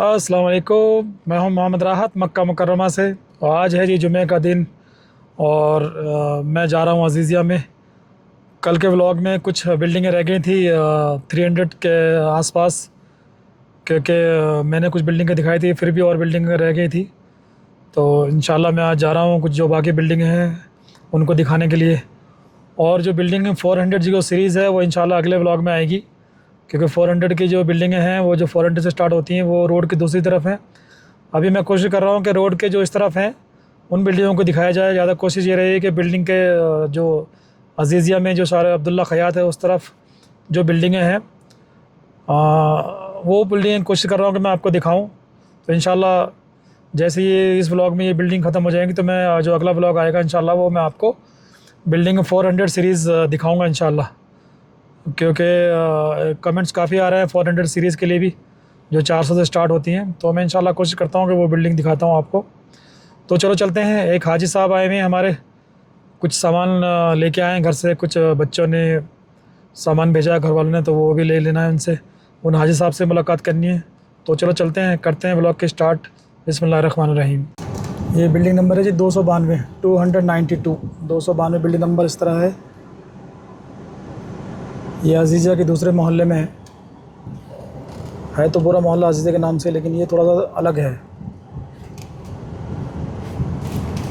अस्सलाम वालेकुम। मैं हूं मोहम्मद राहत मक्का मुकर्रमा से। और आज है जी जुमे का दिन और मैं जा रहा हूं अजीज़िया में। कल के व्लॉग में कुछ बिल्डिंगें रह गई थी 300 के आसपास, क्योंकि मैंने कुछ बिल्डिंगें दिखाई थी, फिर भी और बिल्डिंगें रह गई थी। तो इंशाल्लाह मैं आज जा रहा हूं कुछ जो बाकी बिल्डिंगें हैं उनको दिखाने के लिए। और जो बिल्डिंग 400 जी सीरीज़ है वो इंशाल्लाह अगले व्लॉग में आएगी, क्योंकि 400 की जो बिल्डिंगें हैं वो जो 400 से स्टार्ट होती हैं वो रोड की दूसरी तरफ हैं। अभी मैं कोशिश कर रहा हूँ कि रोड के जो इस तरफ हैं उन बिल्डिंगों को दिखाया जाए। ज़्यादा कोशिश ये रही कि बिल्डिंग के जो अजीज़िया में जो सारे अब्दुल्ला ख़यात है उस तरफ जो बिल्डिंगें हैं वो बिल्डिंग कोशिश कर रहा हूँ कि मैं आपको दिखाऊँ। तो इंशाल्लाह जैसे ये इस व्लॉग में ये बिल्डिंग ख़त्म हो जाएंगी तो मैं जो अगला व्लॉग आएगा इंशाल्लाह वो मैं आपको बिल्डिंग 400 सीरीज़ दिखाऊँगा इंशाल्लाह, क्योंकि कमेंट्स काफ़ी आ रहे हैं 400 सीरीज़ के लिए भी जो 400 से स्टार्ट होती हैं। तो मैं इंशाल्लाह कोशिश करता हूँ कि वो बिल्डिंग दिखाता हूँ आपको। तो चलो चलते हैं। एक हाजी साहब आए हुए हैं हमारे, कुछ सामान लेके आए हैं घर से, कुछ बच्चों ने सामान भेजा है घर वालों ने, तो वो भी ले लेना है उनसे। उन हाजी साहब से मुलाकात करनी है। तो चलो चलते हैं, करते हैं ब्लॉग के स्टार्ट। बिस्मिल्लाहिर्रहमानिर्रहीम। ये बिल्डिंग नंबर है जी 292 292 बिल्डिंग नंबर इस तरह है। ये अजीज़िया के दूसरे मोहल्ले में है तो पूरा मोहल्ला अजीज़िया के नाम से, लेकिन ये थोड़ा सा अलग है।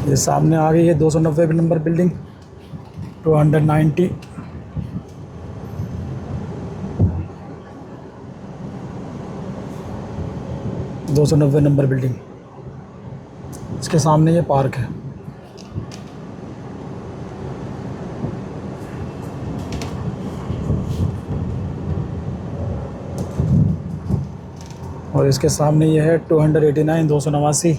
ये सामने आ गई है 290 नंबर बिल्डिंग 290। नंबर बिल्डिंग, इसके सामने ये पार्क है। और इसके सामने ये है 289 289।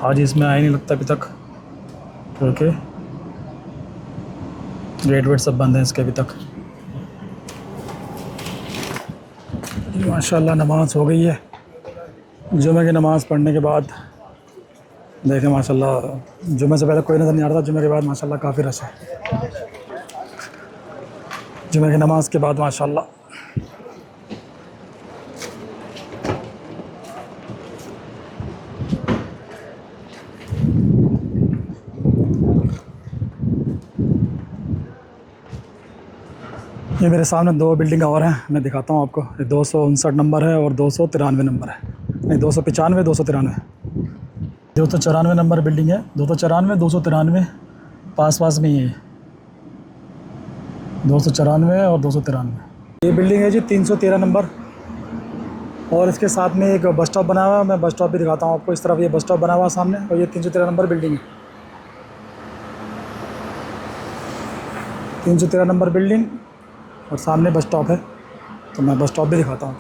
आज इसमें आया नहीं लगता अभी तक, क्योंकि गेट वेट सब बंद है इसके अभी तक। माशाल्लाह नमाज़ हो गई है। जुमे की नमाज़ पढ़ने के बाद देखें माशाल्लाह जुमे से पहले कोई नज़र नहीं आ रहा था, जुमे के बाद माशाल्लाह काफ़ी रश है। जुमे की नमाज़ के बाद माशाल्लाह। ये मेरे सामने दो बिल्डिंग और हैं, मैं दिखाता हूँ आपको। ये 259 नंबर है और 293 नंबर है, नहीं 295 293 294 नंबर बिल्डिंग है। 294 293 पास पास में ही है। 294 और 293। ये बिल्डिंग है जी 313 नंबर, और इसके साथ में एक बस स्टॉप बना हुआ है। मैं बस स्टॉप भी दिखाता हूँ आपको। इस तरफ ये बस स्टॉप बना हुआ है सामने, और ये 313 नंबर बिल्डिंग है। 313 नंबर बिल्डिंग और सामने बस स्टॉप है, तो मैं बस स्टॉप भी दिखाता हूँ।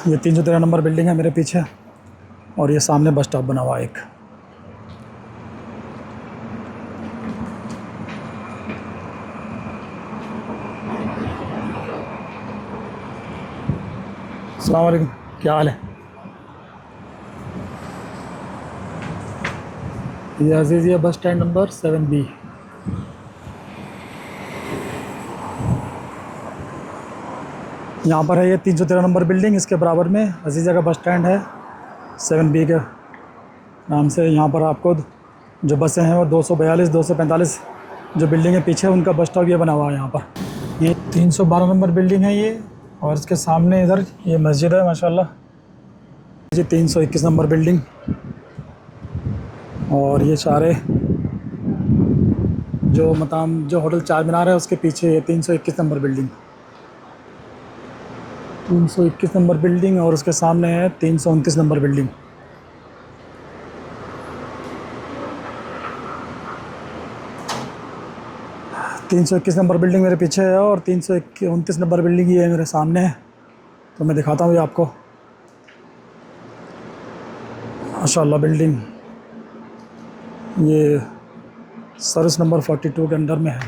ये 313 नंबर बिल्डिंग है मेरे पीछे, और ये सामने बस स्टॉप बना हुआ है एक। अस्सलाम वालेकुम, क्या हाल है? ये Aziziyah bus stand number 7B। यहाँ पर है ये 313 नंबर बिल्डिंग, इसके बराबर में अजीज़िया का बस स्टैंड है 7B के नाम से। यहाँ पर आपको जो बसें हैं वो 242 245 जो बिल्डिंग है पीछे, उनका बस स्टॉप ये बना हुआ है यहाँ पर। ये 312 नंबर बिल्डिंग है ये, और इसके सामने इधर ये मस्जिद है माशाल्लाह। ये 321 नंबर बिल्डिंग, और ये सारे जो मकाम जो होटल चार मीनार है उसके पीछे ये 321 नंबर बिल्डिंग। 321 नंबर बिल्डिंग, और उसके सामने है 329 नंबर बिल्डिंग। तीन सौ इक्कीस नंबर बिल्डिंग मेरे पीछे है, और 329 नंबर बिल्डिंग ये मेरे सामने है। तो मैं दिखाता हूँ ये आपको। माशाल्लाह बिल्डिंग ये सर्विस नंबर 42 के अंडर में है।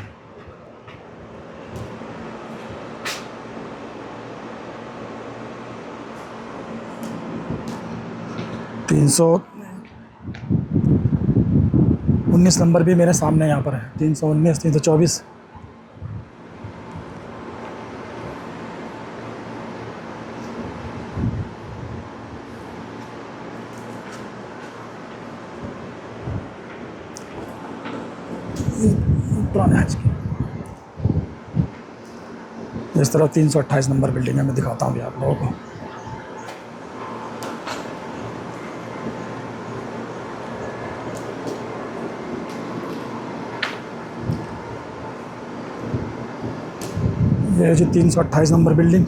319 नंबर भी मेरे सामने यहाँ पर है। 319, 324। पुराने हज की इस तरफ 328 नंबर बिल्डिंग है। मैं दिखाता हूँ अभी आप लोगों को। ये है जी 328 नंबर बिल्डिंग।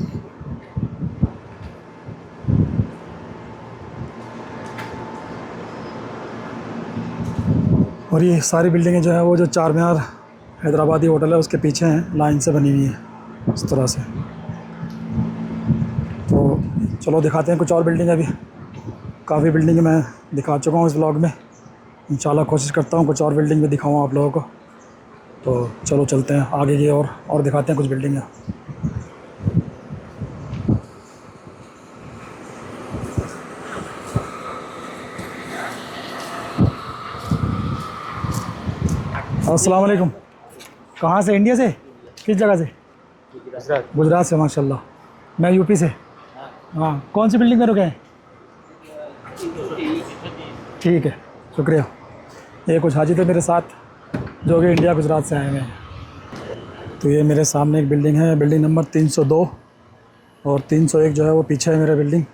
और ये सारी बिल्डिंगें जो है वो जो चार मीनार हैदराबादी होटल है उसके पीछे हैं, लाइन से बनी हुई है इस तरह से। तो चलो दिखाते हैं कुछ और बिल्डिंग। अभी काफ़ी बिल्डिंग मैं दिखा चुका हूँ इस व्लॉग में। इंशाल्लाह कोशिश करता हूँ कुछ और बिल्डिंग भी दिखाऊँ आप लोगों को। तो चलो चलते हैं आगे की और दिखाते हैं कुछ बिल्डिंग। अस्सलाम वालेकुम। कहाँ से? इंडिया से? किस जगह से? गुजरात से। माशाल्लाह। मैं यूपी से। हाँ, कौन सी बिल्डिंग में रुके हैं? ठीक है, शुक्रिया। ये कुछ हाजी थे मेरे साथ जो कि इंडिया गुजरात से आए हुए हैं। तो ये मेरे सामने एक बिल्डिंग है, बिल्डिंग नंबर 302 और 301 जो है वो पीछे है मेरा बिल्डिंग।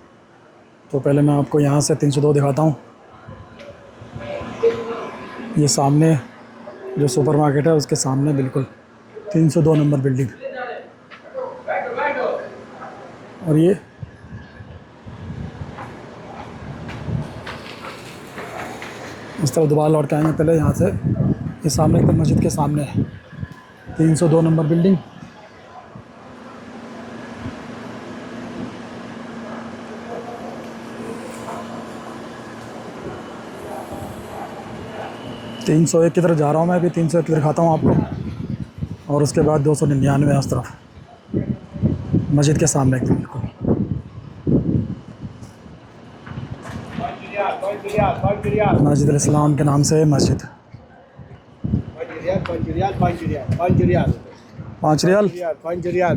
तो पहले मैं आपको यहाँ से 302 दिखाता हूँ। ये सामने जो सुपरमार्केट है उसके सामने बिल्कुल 302 नंबर बिल्डिंग। और ये इस तरफ दोबारा लौट के आएंगे। पहले यहाँ से ये सामने एकदम मस्जिद के सामने है 302 नंबर बिल्डिंग। तीन सौ एक की तरफ जा रहा हूँ मैं अभी। 301 की तरफ दिखाता हूँ आपको। और उसके बाद 299 उस तरफ मस्जिद के सामने एकदम बिल्कुल। मस्जिद इस्लाम के नाम से मस्जिद। 5 रियाल।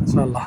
इंशाल्लाह।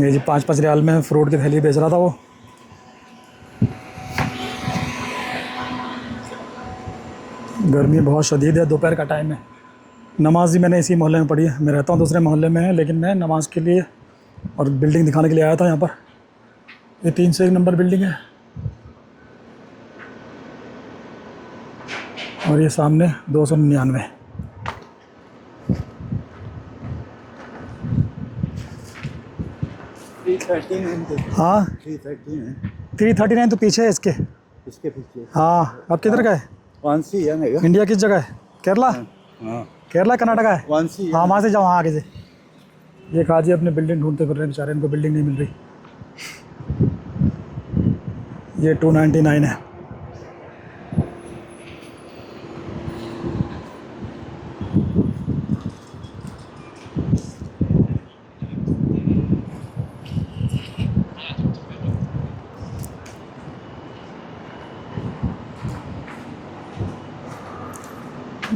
ये जी 5 रियाल में फ्रूट की थैली बेच रहा था वो। गर्मी बहुत शदीद है, दोपहर का टाइम है। नमाज भी मैंने इसी मोहल्ले में पढ़ी है। मैं रहता हूँ दूसरे मोहल्ले में है, लेकिन मैं नमाज के लिए और बिल्डिंग दिखाने के लिए आया था यहाँ पर। ये 301 नंबर बिल्डिंग है। और ये सामने 299। हाँ 339 तो पीछे है इसके पीछे। हाँ, अब किधर का है? वांसी है ना? इंडिया किस जगह है? केरला? हाँ केरला कर्नाटका है? वांसी। हाँ, वहाँ से जाओ, वहाँ आगे से। ये काजी अपने बिल्डिंग ढूंढते फिर रहे हैं बेचारे, इनको बिल्डिंग नहीं मिल रही। ये 299 है।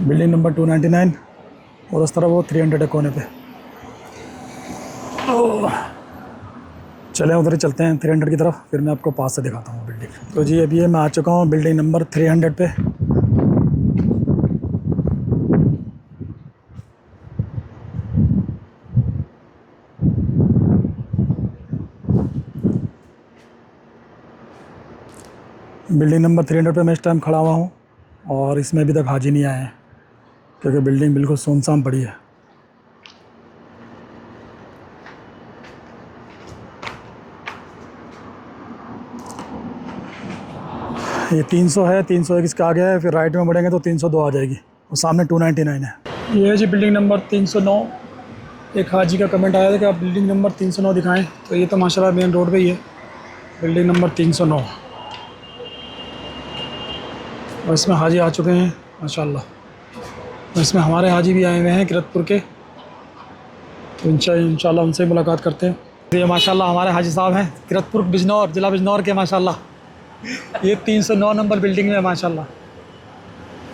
बिल्डिंग नंबर 299 और उस तरफ वो 300 है कोने पे। चलें उधर ही चलते हैं 300 की तरफ, फिर मैं आपको पास से दिखाता हूँ बिल्डिंग। तो जी अभी ये मैं आ चुका हूँ बिल्डिंग नंबर 300 पे। बिल्डिंग नंबर 300 पे मैं इस टाइम खड़ा हुआ हूँ और इसमें अभी तक हाजी नहीं आए हैं क्योंकि बिल्डिंग बिल्कुल सुनसान पड़ी है। ये 300 है, 301 इसका आगे है, फिर राइट में बढ़ेंगे तो 302 आ जाएगी और सामने 299 है। ये है जी बिल्डिंग नंबर 309। एक हाजी का कमेंट आया था कि आप बिल्डिंग नंबर 309 दिखाएं, तो ये तो माशाल्लाह मेन रोड पे ही है बिल्डिंग नंबर 309। और इसमें हाजी आ चुके हैं माशाल्लाह। इसमें हमारे हाजी भी आए हुए हैं किरतपुर के, तो इंशाल्लाह उनसे मुलाकात करते हैं। ये माशाल्लाह हमारे हाजी साहब हैं किरतपुर बिजनौर, ज़िला बिजनौर के माशाल्लाह। ये 309 नंबर बिल्डिंग में है माशाल्लाह।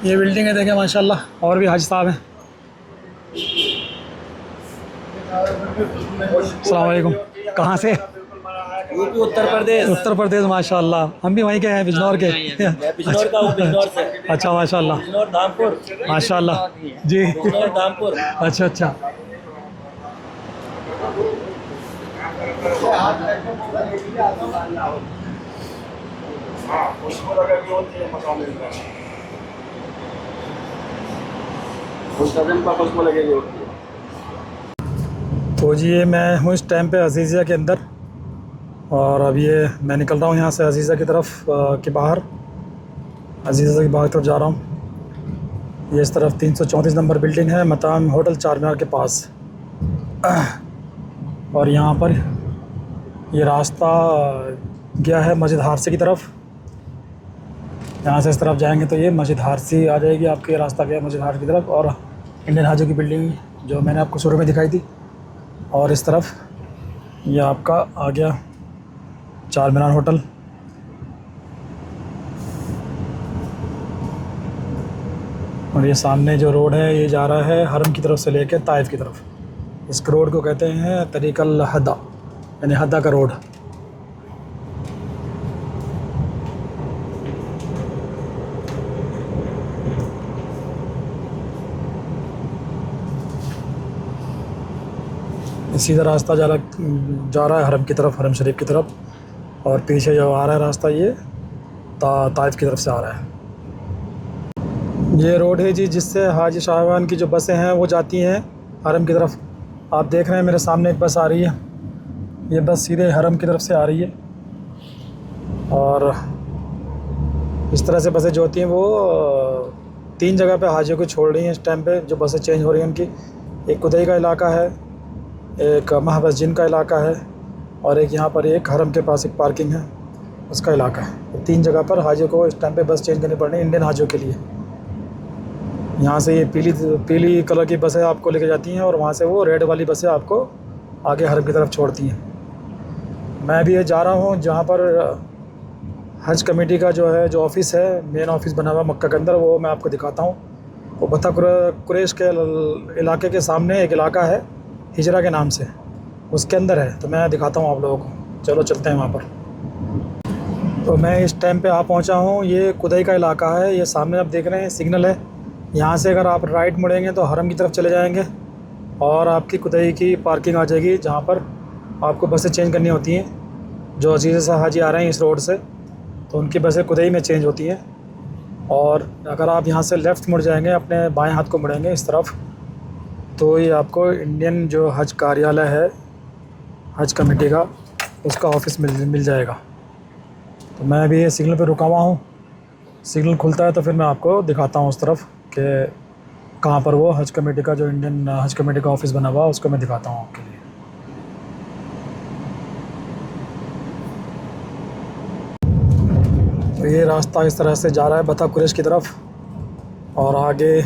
ये बिल्डिंग है देखें माशाल्लाह, और भी हाजी साहब हैं। अस्सलाम वालेकुम। कहाँ से? यूपी उत्तर प्रदेश। उत्तर प्रदेश माशाल्लाह। हम भी वहीं के हैं, बिजनौर के। मैं बिजनौर का हूँ, बिजनौर से। अच्छा माशाल्लाह बिजनौर धामपुर। माशाल्लाह जी। बिजनौर धामपुर। अच्छा अच्छा। तो जी ये मैं हूँ इस टाइम पे अजीज़िया के अंदर, और अब ये मैं निकल रहा हूँ यहाँ से अजीज़िया की तरफ के बाहर, अजीज़िया की बाहर की तरफ जा रहा हूँ। ये इस तरफ 334 नंबर बिल्डिंग है, मताम होटल चारमीनार के पास। और यहाँ पर ये रास्ता गया है मस्जिद हारसी की तरफ। यहाँ से इस तरफ जाएंगे तो ये मस्जिद हारसी आ जाएगी आपके। रास्ता गया मस्जिद हारसी की तरफ, और इंडियन हाजी की बिल्डिंग जो मैंने आपको शुरू में दिखाई थी, और इस तरफ ये आपका आ गया चारमीनार होटल। और ये सामने जो रोड है ये जा रहा है हरम की तरफ से लेकर ताइफ की तरफ। इस रोड को कहते हैं तरीक़ल हद्दा, यानी हद्दा का रोड। सीधा रास्ता जा रहा है हरम की तरफ, हरम शरीफ की तरफ। और पीछे जो आ रहा है रास्ता ये ताइफ की तरफ से आ रहा है। ये रोड है जी जिससे हाजी शाहवान की जो बसें हैं वो जाती हैं हरम की तरफ। आप देख रहे हैं मेरे सामने एक बस आ रही है, ये बस सीधे हरम की तरफ से आ रही है। और इस तरह से बसें जो होती हैं वो 3 जगह पे हाजियों को छोड़ रही हैं इस टाइम पे। जो बसें चेंज हो रही हैं उनकी, एक कुदई का इलाका है, एक महबस जिन का इलाका है, और एक यहाँ पर एक हरम के पास एक पार्किंग है उसका इलाका है। तो 3 जगह पर हाजियों को इस टाइम पे बस चेंज करनी पड़ रही है इंडियन हाजियों के लिए। यहाँ से ये पीली कलर की बसें आपको लेके जाती हैं, और वहाँ से वो रेड वाली बसें आपको आगे हरम की तरफ छोड़ती हैं। मैं भी ये जा रहा हूँ जहाँ पर हज कमेटी का जो है, जो ऑफ़िस है, मेन ऑफ़िस बना हुआ मक्का के अंदर, वो मैं आपको दिखाता हूँ। वो बता कुरैश के इलाके के सामने एक इलाका है हिजरा के नाम से, उसके अंदर है। तो मैं दिखाता हूँ आप लोगों को, चलो चलते हैं वहाँ पर। तो मैं इस टाइम पे आ पहुँचा हूँ, ये कुदई का इलाका है। ये सामने आप देख रहे हैं सिग्नल है, यहाँ से अगर आप राइट मुड़ेंगे तो हरम की तरफ चले जाएंगे, और आपकी कुदई की पार्किंग आ जाएगी जहाँ पर आपको बसें चेंज करनी होती हैं। जो अजीज़ से हाजी आ रहे हैं इस रोड से, तो उनकी बसें कुदई में चेंज होती हैं। और अगर आप यहाँ से लेफ़्ट मुड़ जाएंगे, अपने बाएं हाथ को मुड़ेंगे इस तरफ, तो ये आपको इंडियन जो हज कार्यालय है हज कमेटी का, उसका ऑफ़िस मिल जाएगा। तो मैं अभी ये सिग्नल पे रुका हुआ हूँ, सिग्नल खुलता है तो फिर मैं आपको दिखाता हूँ उस तरफ कि कहाँ पर वो हज कमेटी का, जो इंडियन हज कमेटी का ऑफ़िस बना हुआ है, उसको मैं दिखाता हूँ आपके लिए। तो ये रास्ता इस तरह से जा रहा है बता कुरैश की तरफ, और आगे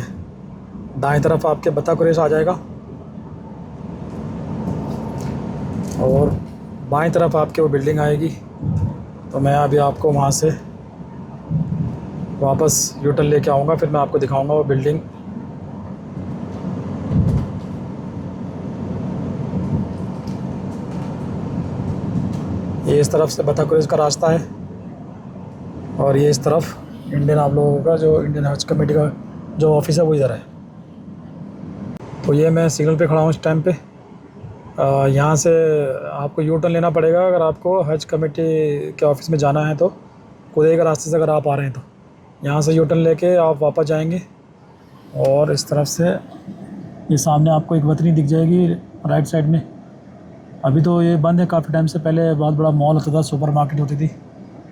दाएं तरफ आपके बता कुरैश आ जाएगा, और बाएं तरफ आपके वो बिल्डिंग आएगी। तो मैं अभी आपको वहाँ से वापस यूटर्न लेके आऊँगा, फिर मैं आपको दिखाऊँगा वो बिल्डिंग। ये इस तरफ से बता कुरैश का रास्ता है, और ये इस तरफ इंडियन आप लोगों का जो इंडियन हज कमेटी का जो ऑफ़िस है वो इधर है। तो ये मैं सिग्नल पे खड़ा हूँ इस टाइम पे। यहाँ से आपको यू टर्न लेना पड़ेगा अगर आपको हज कमेटी के ऑफ़िस में जाना है। तो कुदई के रास्ते से अगर आप आ रहे हैं तो यहाँ से यू टर्न लेके आप वापस जाएंगे, और इस तरफ से ये सामने आपको एक वतनी दिख जाएगी राइट साइड में। अभी तो ये बंद है, काफ़ी टाइम से पहले बहुत बड़ा मॉल होता था, सुपर मार्केट होती थी,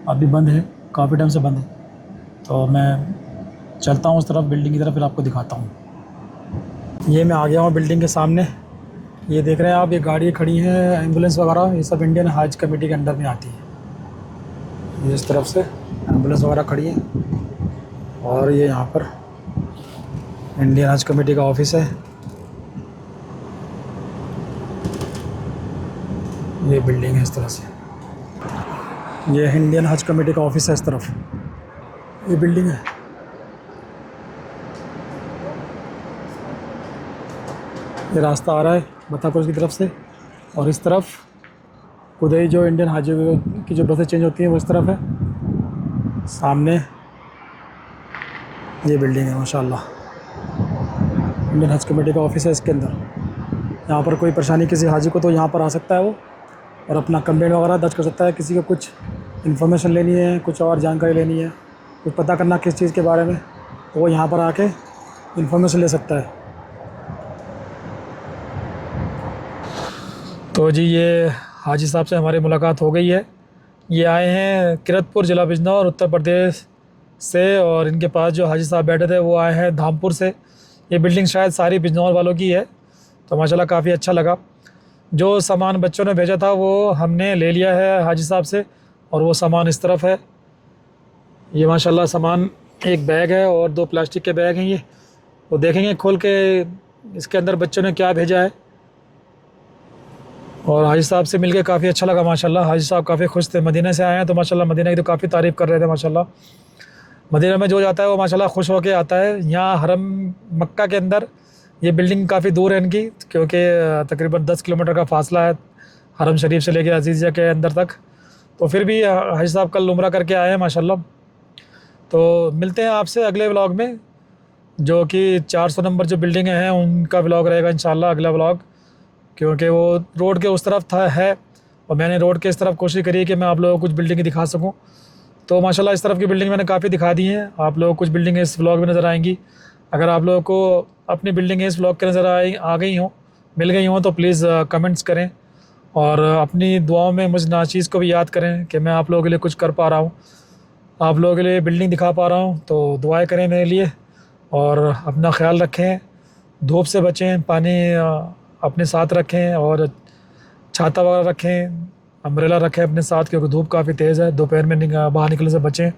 अभी बंद है, काफ़ी टाइम से बंद है। तो मैं चलता हूँ उस तरफ बिल्डिंग की तरफ, फिर आपको दिखाता हूँ। ये मैं आ गया हूँ बिल्डिंग के सामने। ये देख रहे हैं आप, ये गाड़ी खड़ी हैं, एम्बुलेंस वगैरह, ये सब इंडियन हज कमेटी के अंडर में आती है। ये इस तरफ से एम्बुलेंस वगैरह खड़ी है, और ये यहाँ पर इंडियन हज कमेटी का ऑफिस है। ये बिल्डिंग है इस तरह से। ये इंडियन हज कमेटी का ऑफिस है इस तरफ। ये बिल्डिंग है। ये रास्ता आ रहा है बतापुर की तरफ से, और इस तरफ उधर जो इंडियन हज की जो बसें चेंज होती हैं वो इस तरफ है। सामने ये बिल्डिंग है माशाल्लाह। इंडियन हज कमेटी का ऑफिस है इसके अंदर। यहाँ पर कोई परेशानी किसी हाजी को तो यहाँ पर आ सकता है वो, और अपना कंप्लेंट वगैरह दर्ज कर सकता है। किसी को कुछ इन्फॉर्मेशन लेनी है, कुछ और जानकारी लेनी है, कुछ पता करना किस चीज़ के बारे में, तो वो यहाँ पर आके इन्फॉर्मेशन ले सकता है। तो जी ये हाजी साहब से हमारी मुलाकात हो गई है। ये आए हैं किरतपुर ज़िला बिजनौर उत्तर प्रदेश से, और इनके पास जो हाजी साहब बैठे थे वो आए हैं धामपुर से। ये बिल्डिंग शायद सारी बिजनौर वालों की है। तो माशाल्लाह काफ़ी अच्छा लगा। जो सामान बच्चों ने भेजा था वो हमने ले लिया है हाजी साहब से, और वो सामान इस तरफ है। ये माशाल्लाह सामान एक बैग है और 2 प्लास्टिक के बैग हैं। ये वो देखेंगे खोल के इसके अंदर बच्चों ने क्या भेजा है। और हाजी साहब से मिलके काफ़ी अच्छा लगा माशाल्लाह। हाजी साहब काफ़ी खुश थे। मदीना से आए हैं तो माशाल्लाह मदीना की तो काफ़ी तारीफ़ कर रहे थे माशाल्लाह। मदीना में जो जाता है वो माशाल्लाह खुश होके आता है। यहाँ हरम मक्का के अंदर ये बिल्डिंग काफ़ी दूर है इनकी, क्योंकि तकरीबन 10 किलोमीटर का फासला है हरम शरीफ से लेके अजीज़िया के अंदर तक। तो फिर भी हाजी साहब कल उम्रा करके आए हैं माशाल्लाह। तो मिलते हैं आपसे अगले व्लॉग में, जो कि 400 नंबर जो बिल्डिंग हैं उनका व्लॉग रहेगा इंशाल्लाह अगला व्लॉग, क्योंकि वो रोड के उस तरफ था है और मैंने रोड के इस तरफ कोशिश करी कि मैं आप लोगों को कुछ बिल्डिंग दिखा सकूं। तो माशाल्लाह इस तरफ की बिल्डिंग मैंने काफ़ी दिखा दी हैं। आप लोगों को कुछ बिल्डिंगें इस व्लॉग में नज़र आएंगी। अगर आप लोगों को अपनी बिल्डिंगें इस व्लॉग के नज़र आ गई हों, मिल गई हों, तो प्लीज़ कमेंट्स करें, और अपनी दुआओं में मुझ नाचीज़ को भी याद करें कि मैं आप लोगों के लिए कुछ कर पा रहा हूँ, आप लोगों के लिए बिल्डिंग दिखा पा रहा हूँ। तो दुआएँ करें मेरे लिए, और अपना ख्याल रखें, धूप से बचें, पानी अपने साथ रखें, और छाता वगैरह रखें, अम्ब्रेला रखें अपने साथ, क्योंकि धूप काफ़ी तेज़ है। दोपहर में बाहर निकलने से बचें।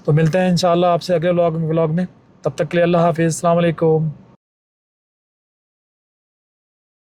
तो मिलते हैं इंशाल्लाह आपसे अगले व्लॉग में। तब तक के लिए अल्लाह हाफ़िज़, अस्सलाम वालेकुम।